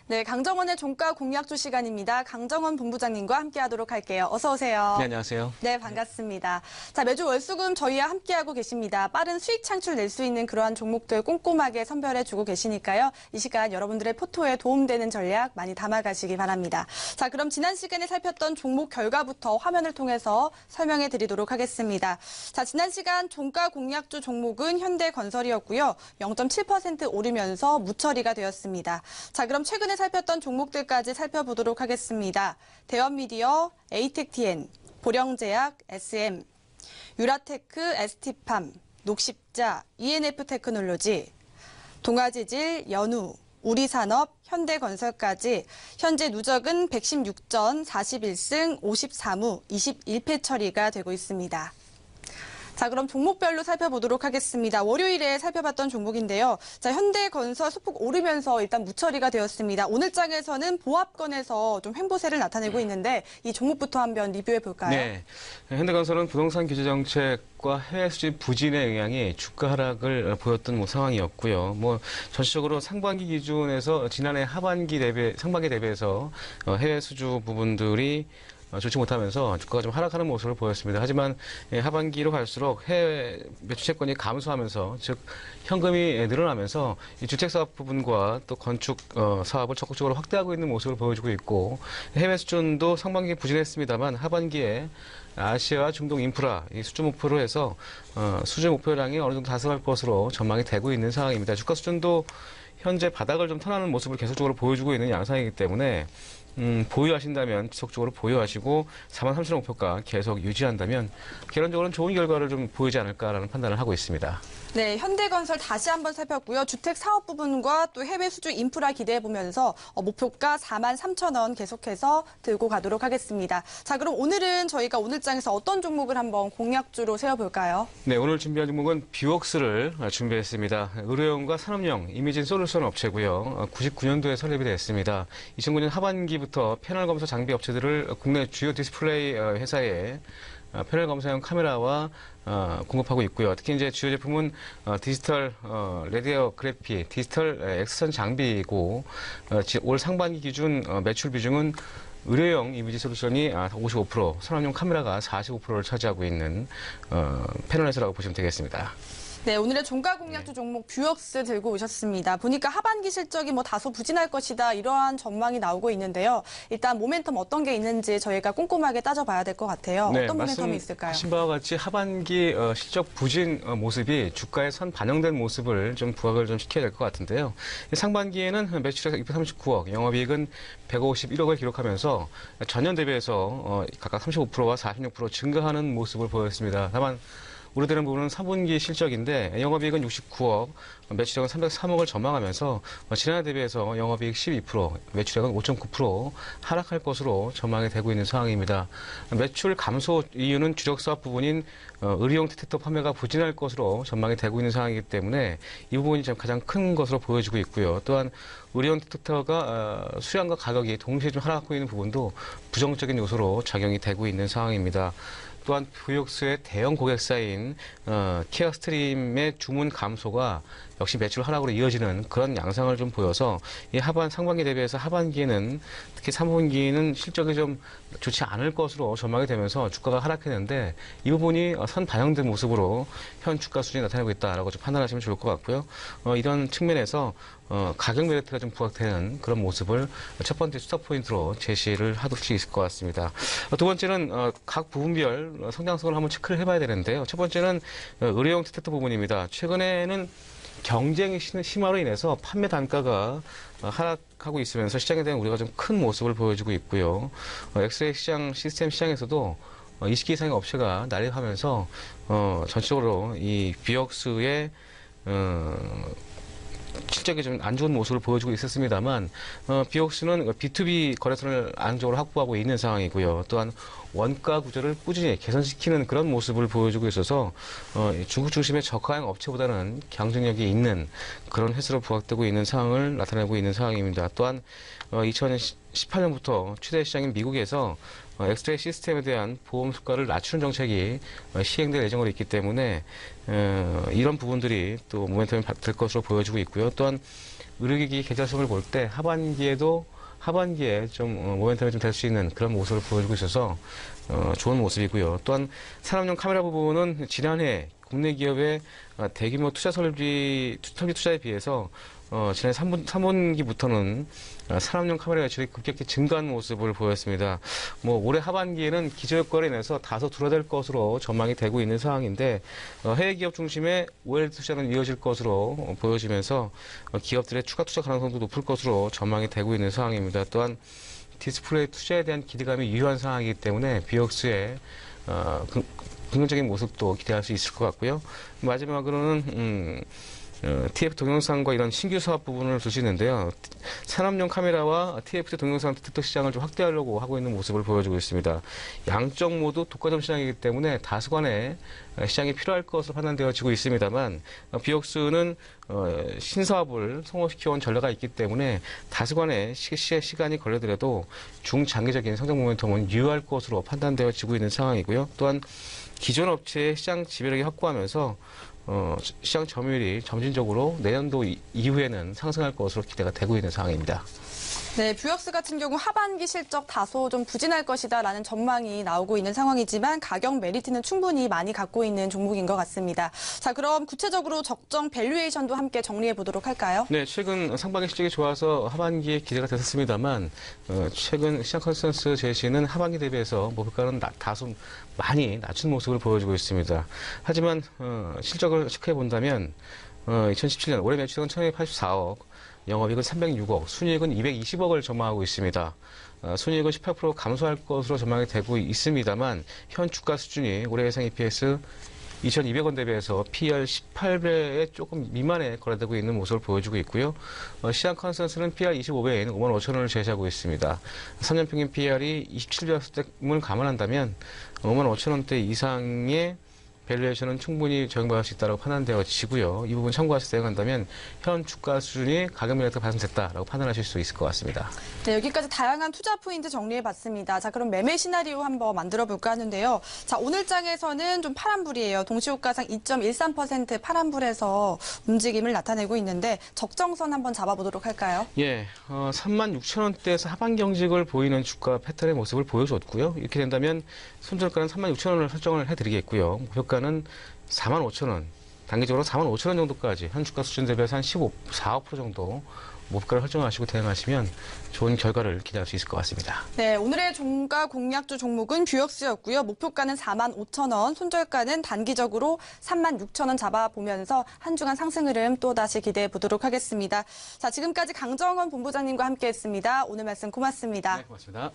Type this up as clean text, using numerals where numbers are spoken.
네, 강정원의 종가 공략주 시간입니다. 강정원 본부장님과 함께하도록 할게요. 어서 오세요. 네, 안녕하세요. 네, 반갑습니다. 자, 매주 월수금 저희와 함께하고 계십니다. 빠른 수익 창출 낼 수 있는 그러한 종목들 꼼꼼하게 선별해주고 계시니까요. 이 시간 여러분들의 포토에 도움되는 전략 많이 담아가시기 바랍니다. 자, 그럼 지난 시간에 살폈던 종목 결과부터 화면을 통해서 설명해 드리도록 하겠습니다. 자, 지난 시간 종가 공략주 종목은 현대건설이었고요. 0.7% 오르면서 무처리가 되었습니다. 자, 그럼 최근에 살폈던 종목들까지 살펴보도록 하겠습니다. 대원미디어, 에이텍TN, 보령제약, SM, 유라테크, ST팜, 녹십자, ENF테크놀로지, 동아지질, 연우, 우리산업, 현대건설까지 현재 누적은 116전, 41승, 53무, 21패 처리가 되고 있습니다. 자, 그럼 종목별로 살펴보도록 하겠습니다. 월요일에 살펴봤던 종목인데요. 자, 현대건설 소폭 오르면서 일단 무처리가 되었습니다. 오늘 장에서는 보합권에서 좀 횡보세를 나타내고 있는데 이 종목부터 한번 리뷰해 볼까요? 네, 현대건설은 부동산 규제 정책과 해외 수지 부진의 영향이 주가 하락을 보였던 상황이었고요. 전체적으로 상반기 기준에서 지난해 상반기 대비해서 해외 수주 부분들이 좋지 못하면서 주가가 좀 하락하는 모습을 보였습니다. 하지만 하반기로 갈수록 해외 매출 채권이 감소하면서 즉 현금이 늘어나면서 이 주택 사업 부분과 또 건축 사업을 적극적으로 확대하고 있는 모습을 보여주고 있고 해외 수준도 상반기에 부진했습니다만 하반기에 아시아 중동 인프라 이 수주 목표로 해서 수주 목표량이 어느 정도 달성할 것으로 전망이 되고 있는 상황입니다. 주가 수준도 현재 바닥을 좀 턴하는 모습을 계속적으로 보여주고 있는 양상이기 때문에 보유하신다면 지속적으로 보유하시고 43,000원 목표가 계속 유지한다면 결론적으로는 좋은 결과를 좀 보이지 않을까라는 판단을 하고 있습니다. 네, 현대건설 다시 한번 살폈고요. 주택 사업 부분과 또 해외 수주 인프라 기대해 보면서 목표가 43,000원 계속해서 들고 가도록 하겠습니다. 자, 그럼 오늘은 저희가 오늘장에서 어떤 종목을 한번 공략주로 세워볼까요? 네, 오늘 준비한 종목은 뷰웍스를 준비했습니다. 의료용과 산업용 이미진 솔루션 업체고요. 99년도에 설립이 됐습니다. 2009년 하반기부터 패널 검사 장비 업체들을 국내 주요 디스플레이 회사에 패널 검사용 카메라와 공급하고 있고요. 특히 이제 주요 제품은 디지털 레디오그래피, 디지털 엑스선 장비이고 올 상반기 기준 매출 비중은 의료용 이미지 솔루션이 55%, 산업용 카메라가 45%를 차지하고 있는 패널 회사라고 보시면 되겠습니다. 네, 오늘의 종가 공략주 종목 뷰웍스 들고 오셨습니다. 보니까 하반기 실적이 다소 부진할 것이다 이러한 전망이 나오고 있는데요. 일단 모멘텀 어떤 게 있는지 저희가 꼼꼼하게 따져봐야 될 것 같아요. 네, 어떤 모멘텀이 있을까요? 말씀하신 바와 같이 하반기 실적 부진 모습이 주가에 선 반영된 모습을 좀 부각을 좀 시켜야 될 것 같은데요. 상반기에는 매출액 239억, 영업이익은 151억을 기록하면서 전년 대비해서 각각 35%와 46% 증가하는 모습을 보였습니다. 다만 우려되는 부분은 3분기 실적인데 영업이익은 69억, 매출액은 303억을 전망하면서 지난해 대비해서 영업이익 12%, 매출액은 5.9% 하락할 것으로 전망이 되고 있는 상황입니다. 매출 감소 이유는 주력 사업 부분인 의료용 디텍터 판매가 부진할 것으로 전망이 되고 있는 상황이기 때문에 이 부분이 가장 큰 것으로 보여지고 있고요. 또한 의료용 디텍터가 수량과 가격이 동시에 좀 하락하고 있는 부분도 부정적인 요소로 작용이 되고 있는 상황입니다. 또한 뷰웍스의 대형 고객사인 키아스트림의 주문 감소가 역시 매출 하락으로 이어지는 그런 양상을 좀 보여서 이 상반기 대비해서 하반기에는 특히 3분기는 실적이 좀 좋지 않을 것으로 전망이 되면서 주가가 하락했는데 이 부분이 선 반영된 모습으로 현 주가 수준이 나타나고 있다라고 좀 판단하시면 좋을 것 같고요. 이런 측면에서 가격 메리트가 좀 부각되는 그런 모습을 첫 번째 스톱 포인트로 제시를 할 수 있을 것 같습니다. 두 번째는 각 부분별 성장성을 한번 체크를 해봐야 되는데요. 첫 번째는 의료용 디텍터 부분입니다. 최근에는 경쟁의 심화로 인해서 판매 단가가 하락하고 있으면서 시장에 대한 우려가 좀 큰 모습을 보여주고 있고요. 엑스레이 시장, 시스템 시장에서도 20개 이상의 업체가 난립하면서 전체적으로 이 뷰웍스의 실적이 좀 안 좋은 모습을 보여주고 있었습니다만 뷰웍스는 B2B 거래선을 안정적으로 확보하고 있는 상황이고요. 또한 원가 구조를 꾸준히 개선시키는 그런 모습을 보여주고 있어서 중국 중심의 저가형 업체보다는 경쟁력이 있는 그런 회사로 부각되고 있는 상황을 나타내고 있는 상황입니다. 또한 2018년부터 최대 시장인 미국에서 엑스레이 시스템에 대한 보험 수가를 낮추는 정책이 시행될 예정으로 있기 때문에 이런 부분들이 또 모멘텀이 될 것으로 보여지고 있고요. 또한 의료기기 계절성을 볼 때 하반기에 좀 모멘텀이 좀 될 수 있는 그런 모습을 보여주고 있어서 좋은 모습이고요. 또한 산업용 카메라 부분은 지난해 국내 기업의 대규모 설비 투자에 비해서 지난 3분기부터는 산업용 카메라 매출이 급격히 증가한 모습을 보였습니다. 올해 하반기에는 기저효과로 인해서 다소 줄어들 것으로 전망이 되고 있는 상황인데 해외 기업 중심의 OLED 투자는 이어질 것으로 보여지면서 기업들의 추가 투자 가능성도 높을 것으로 전망이 되고 있는 상황입니다. 또한 디스플레이 투자에 대한 기대감이 유효한 상황이기 때문에 비역수의 긍정적인 모습도 기대할 수 있을 것 같고요. 마지막으로는 TF 동영상과 이런 신규 사업 부분을 볼 수 있는데요. 산업용 카메라와 TFT 동영상 디텍터 시장을 좀 확대하려고 하고 있는 모습을 보여주고 있습니다. 양쪽 모두 독과점 시장이기 때문에 다수간의 시장이 필요할 것으로 판단되어지고 있습니다만 비옥수는 신사업을 성공시켜온 전례가 있기 때문에 다수간의 시간이 걸려더라도 중장기적인 성장 모멘텀은 유효할 것으로 판단되어지고 있는 상황이고요. 또한 기존 업체의 시장 지배력이 확고하면서 시장 점유율이 점진적으로 내년도 이후에는 상승할 것으로 기대가 되고 있는 상황입니다. 네, 뷰역스 같은 경우 하반기 실적 다소 좀 부진할 것이다라는 전망이 나오고 있는 상황이지만 가격 메리트는 충분히 많이 갖고 있는 종목인 것 같습니다. 자, 그럼 구체적으로 적정 밸류에이션도 함께 정리해 보도록 할까요? 네, 최근 상반기 실적이 좋아서 하반기에 기대가 됐었습니다만 최근 시장 컨센서스 제시는 하반기 대비해서 목표가는 다소 많이 낮춘 모습을 보여주고 있습니다. 하지만 실적을 체크해 본다면 2017년 올해 매출은 1,284억, 영업이익은 306억, 순이익은 220억을 전망하고 있습니다. 순이익은 18% 감소할 것으로 전망이 되고 있습니다만 현 주가 수준이 올해 예상 EPS 2,200원 대비해서 PER 18배에 조금 미만에 거래되고 있는 모습을 보여주고 있고요. 시장 컨센서스는 PER 25배인 55,000원을 제시하고 있습니다. 3년 평균 PER이 27배였을 때을 감안한다면 55,000원대 이상의 밸류에이션은 충분히 적용받을 수 있다고 판단되어지고요. 이 부분 참고해서 대응한다면 현 주가 수준이 가격 메리트가 발생됐다라고 판단하실 수 있을 것 같습니다. 네, 여기까지 다양한 투자 포인트 정리해봤습니다. 자, 그럼 매매 시나리오 한번 만들어볼까 하는데요. 자, 오늘 장에서는 좀 파란불이에요. 동시호가상 2.13% 파란불에서 움직임을 나타내고 있는데 적정선 한번 잡아보도록 할까요? 예, 36,000원대에서 하반 경직을 보이는 주가 패턴의 모습을 보여줬고요. 이렇게 된다면 손절가는 36,000원을 설정을 해드리겠고요. 목표가는 45,000원, 단기적으로 45,000원 정도까지 현 주가 수준 대비해서 한 4% 정도 목표가를 설정하시고 대응하시면 좋은 결과를 기대할 수 있을 것 같습니다. 네, 오늘의 종가 공략주 종목은 뷰역스였고요. 목표가는 45,000원, 손절가는 단기적으로 36,000원 잡아보면서 한 주간 상승 흐름 또다시 기대해 보도록 하겠습니다. 자, 지금까지 강정원 본부장님과 함께했습니다. 오늘 말씀 고맙습니다. 네, 고맙습니다.